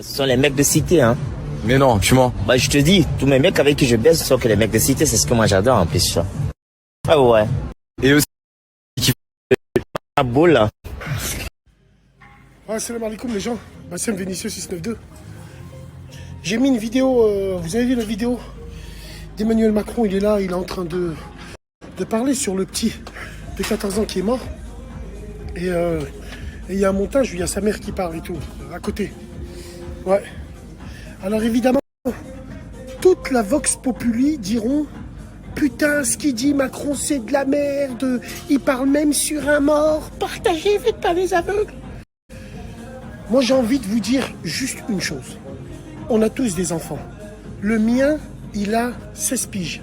Ce sont les mecs de cité, hein. Mais non, tu mens. Bah, je te dis, tous mes mecs avec qui je baisse sont que les mecs de cité, c'est ce que moi j'adore en plus, ça. Ah ouais. Et aussi, Ah, beau là. Ah, salam alaikum les gens, Bassem Vénitieux 692. J'ai mis une vidéo, vous avez vu la vidéo d'Emmanuel Macron, il est là, il est en train de parler sur le petit de 14 ans qui est mort. Et il y a un montage où il y a sa mère qui parle et tout, à côté. Ouais. Alors évidemment, toute la Vox Populi diront « Putain, ce qu'il dit Macron, c'est de la merde, il parle même sur un mort, partagez, faites pas les aveugles !» Moi, j'ai envie de vous dire juste une chose. On a tous des enfants. Le mien, il a 16 piges.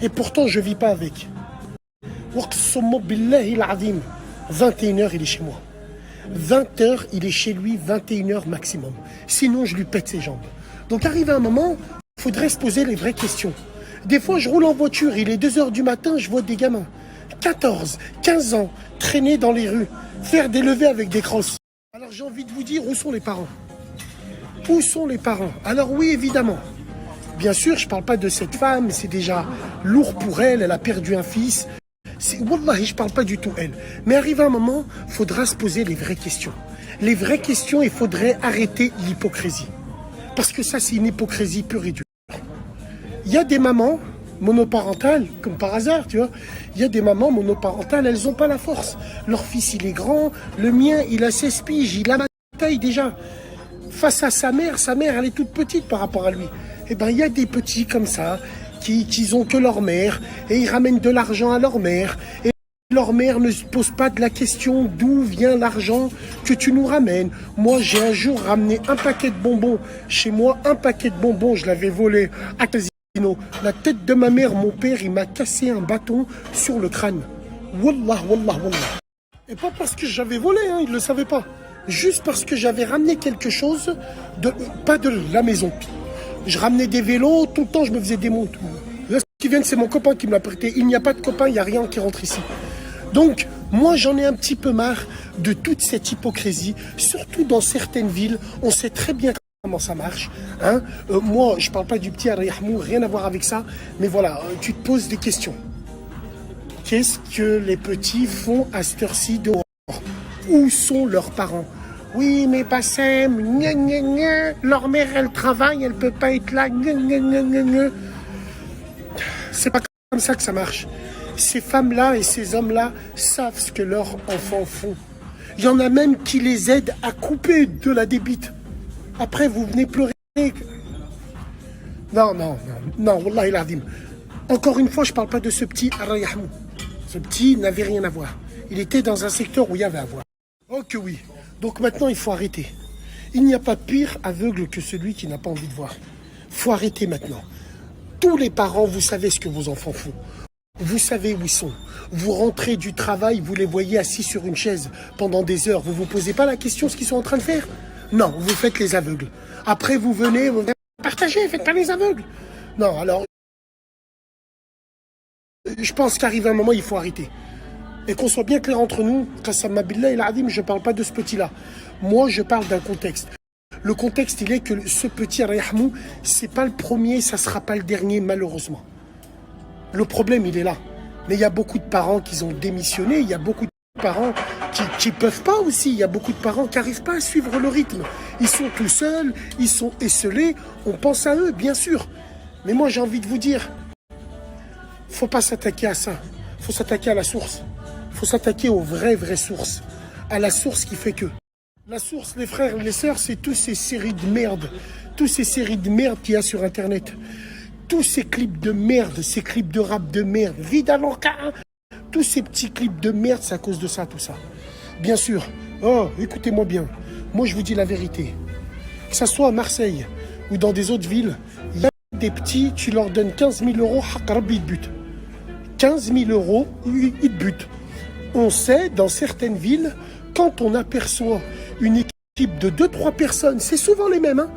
Et pourtant, je ne vis pas avec. 21h, il est chez moi. 20h, il est chez lui, 21h maximum. Sinon, je lui pète ses jambes. Donc, arrive un moment, il faudrait se poser les vraies questions. Des fois, je roule en voiture, il est 2h du matin, je vois des gamins. 14, 15 ans, traîner dans les rues, faire des levées avec des crosses. Alors j'ai envie de vous dire, où sont les parents? Où sont les parents? Alors oui, évidemment. Bien sûr, je ne parle pas de cette femme, c'est déjà lourd pour elle, elle a perdu un fils. Wallahi, je ne parle pas du tout elle. Mais arrive un moment, il faudra se poser les vraies questions. Les vraies questions, il faudrait arrêter l'hypocrisie. Parce que ça, c'est une hypocrisie pure et dure. Il y a des mamans monoparentales, comme par hasard, tu vois. Il y a des mamans monoparentales, elles n'ont pas la force. Leur fils, il est grand. Le mien, il a 16 piges. Il a ma taille déjà. Face à sa mère, elle est toute petite par rapport à lui. Eh bien, il y a des petits comme ça, qui ont que leur mère. Et ils ramènent de l'argent à leur mère. Et leur mère ne se pose pas de la question d'où vient l'argent que tu nous ramènes. Moi, j'ai un jour ramené un paquet de bonbons chez moi. Un paquet de bonbons, je l'avais volé à la tête de ma mère, mon père, il m'a cassé un bâton sur le crâne. Wallah, wallah, wallah. Et pas parce que j'avais volé, hein, il ne le savait pas. Juste parce que j'avais ramené quelque chose, pas de la maison. Je ramenais des vélos, tout le temps je me faisais des montres. Là, ce qui vient, c'est mon copain qui me l'a prêté. Il n'y a pas de copain, il n'y a rien qui rentre ici. Donc, moi, j'en ai un petit peu marre de toute cette hypocrisie, surtout dans certaines villes. On sait très bien comment ça marche, hein. Moi, je parle pas du petit Arayahmou, rien à voir avec ça, mais voilà, tu te poses des questions. Qu'est-ce que les petits font à cette heure-ci dehors? Où sont leurs parents? Oui, mais Bassem, leur mère, elle travaille, elle peut pas être là, C'est pas comme ça que ça marche. Ces femmes-là et ces hommes-là savent ce que leurs enfants font. Il y en a même qui les aident à couper de la débite. Après, vous venez pleurer. Non, Wallah il adim. Encore une fois, je ne parle pas de ce petit Arayahmou. Ce petit n'avait rien à voir. Il était dans un secteur où il y avait à voir. Oh que oui. Donc maintenant, il faut arrêter. Il n'y a pas pire aveugle que celui qui n'a pas envie de voir. Il faut arrêter maintenant. Tous les parents, vous savez ce que vos enfants font. Vous savez où ils sont. Vous rentrez du travail, vous les voyez assis sur une chaise pendant des heures. Vous ne vous posez pas la question ce qu'ils sont en train de faire? Non, vous faites les aveugles. Après, vous venez, vous partagez, faites pas les aveugles. Non, alors, je pense qu'arrive un moment, il faut arrêter. Et qu'on soit bien clair entre nous, Qassam Billah et l'Adim, je ne parle pas de ce petit-là. Moi, je parle d'un contexte. Le contexte, il est que ce petit Arayahmou, c'est pas le premier, ça sera pas le dernier, malheureusement. Le problème, il est là. Mais il y a beaucoup de parents qui ont démissionné, il y a beaucoup de parents qui peuvent pas aussi. Il y a beaucoup de parents qui n'arrivent pas à suivre le rythme. Ils sont tout seuls, ils sont esselés. On pense à eux, bien sûr. Mais moi, j'ai envie de vous dire, faut pas s'attaquer à ça. Faut s'attaquer à la source. Faut s'attaquer aux vraies sources. À la source qui fait que. La source, les frères et les sœurs, c'est toutes ces séries de merde. Toutes ces séries de merde qu'il y a sur Internet. Tous ces clips de merde, ces clips de rap de merde. Vidalanka. Tous ces petits clips de merde, c'est à cause de ça, tout ça. Bien sûr. Oh, écoutez-moi bien. Moi, je vous dis la vérité. Que ça soit à Marseille ou dans des autres villes, il y a des petits, tu leur donnes 15 000 euros, ils te butent. 15 000 euros, ils te butent. On sait, dans certaines villes, quand on aperçoit une équipe de 2-3 personnes, c'est souvent les mêmes, hein,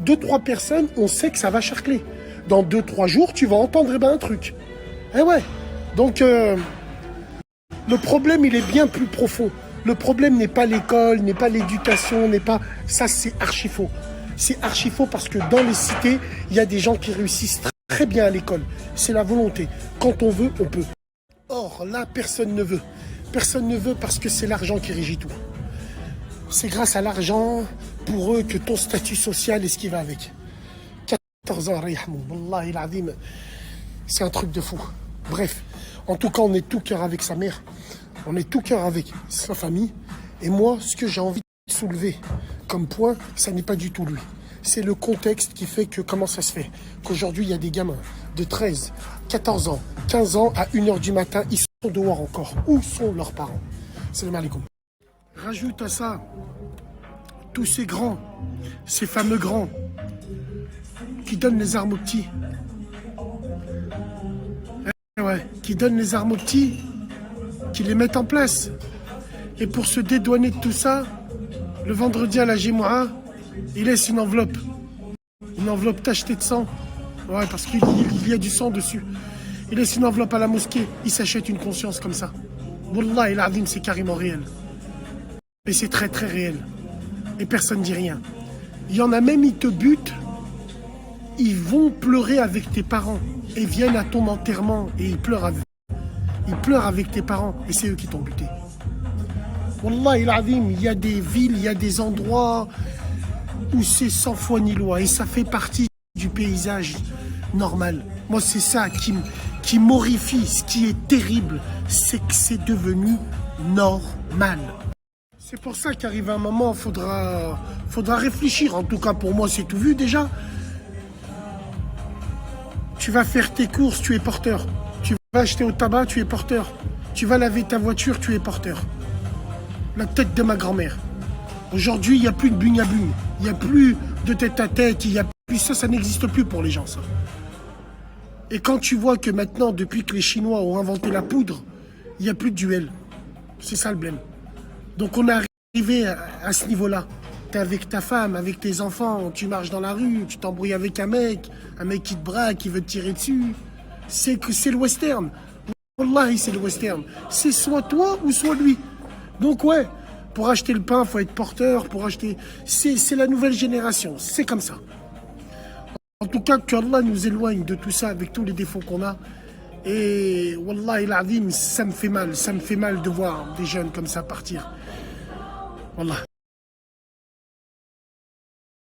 2-3 personnes, on sait que ça va charcler. Dans 2-3 jours, tu vas entendre un truc. Eh ouais. Donc, le problème, il est bien plus profond. Le problème n'est pas l'école, n'est pas l'éducation, n'est pas... Ça, c'est archi faux. C'est archi faux parce que dans les cités, il y a des gens qui réussissent très bien à l'école. C'est la volonté. Quand on veut, on peut. Or, là, personne ne veut. Personne ne veut parce que c'est l'argent qui régit tout. C'est grâce à l'argent, pour eux, que ton statut social est ce qui va avec. 14 ans, Wallahi al-Azim, c'est un truc de fou. Bref, en tout cas, on est tout cœur avec sa mère. On est tout cœur avec sa famille. Et moi, ce que j'ai envie de soulever comme point, ça n'est pas du tout lui. C'est le contexte qui fait que comment ça se fait qu'aujourd'hui, il y a des gamins de 13, 14 ans, 15 ans, à 1h du matin, ils sont dehors encore. Où sont leurs parents? Salam alaikum. Rajoute à ça tous ces grands, ces fameux grands, qui donnent les armes aux petits. Ouais, qui donnent les armes aux petits, qui les mettent en place. Et pour se dédouaner de tout ça, le vendredi à la Jimoua, il laisse une enveloppe tachetée de sang. Ouais, parce qu'il y a du sang dessus. Il laisse une enveloppe à la mosquée, il s'achète une conscience comme ça. Wallah, el Azim, c'est carrément réel. Mais c'est très très réel. Et personne ne dit rien. Il y en a même, ils te butent, ils vont pleurer avec tes parents et viennent à ton enterrement et ils pleurent avec tes parents et c'est eux qui t'ont buté. Wallah, el Azim, il y a des villes, il y a des endroits où c'est sans foi ni loi et ça fait partie du paysage normal. Moi, c'est ça qui m'horrifie. Ce qui est terrible, c'est que c'est devenu normal. C'est pour ça qu'arrive un moment, faudra réfléchir. En tout cas, pour moi, c'est tout vu déjà. Tu vas faire tes courses, tu es porteur. Tu vas acheter au tabac, tu es porteur. Tu vas laver ta voiture, tu es porteur. La tête de ma grand-mère. Aujourd'hui, il n'y a plus de bugne-à-bugne. Il n'y a plus de tête-à-tête. Il y a plus ça n'existe plus pour les gens, ça. Et quand tu vois que maintenant, depuis que les Chinois ont inventé la poudre, il n'y a plus de duel. C'est ça le blême. Donc on est arrivé à ce niveau-là. Tu es avec ta femme, avec tes enfants, tu marches dans la rue, tu t'embrouilles avec un mec qui te braque, qui veut te tirer dessus. C'est le western. Wallahi, c'est le western. C'est soit toi ou soit lui. Donc ouais, pour acheter le pain, il faut être porteur. Pour acheter, c'est la nouvelle génération. C'est comme ça. En tout cas, que Allah nous éloigne de tout ça avec tous les défauts qu'on a. Et Wallah el Azim, ça me fait mal. Ça me fait mal de voir des jeunes comme ça partir. Wallah.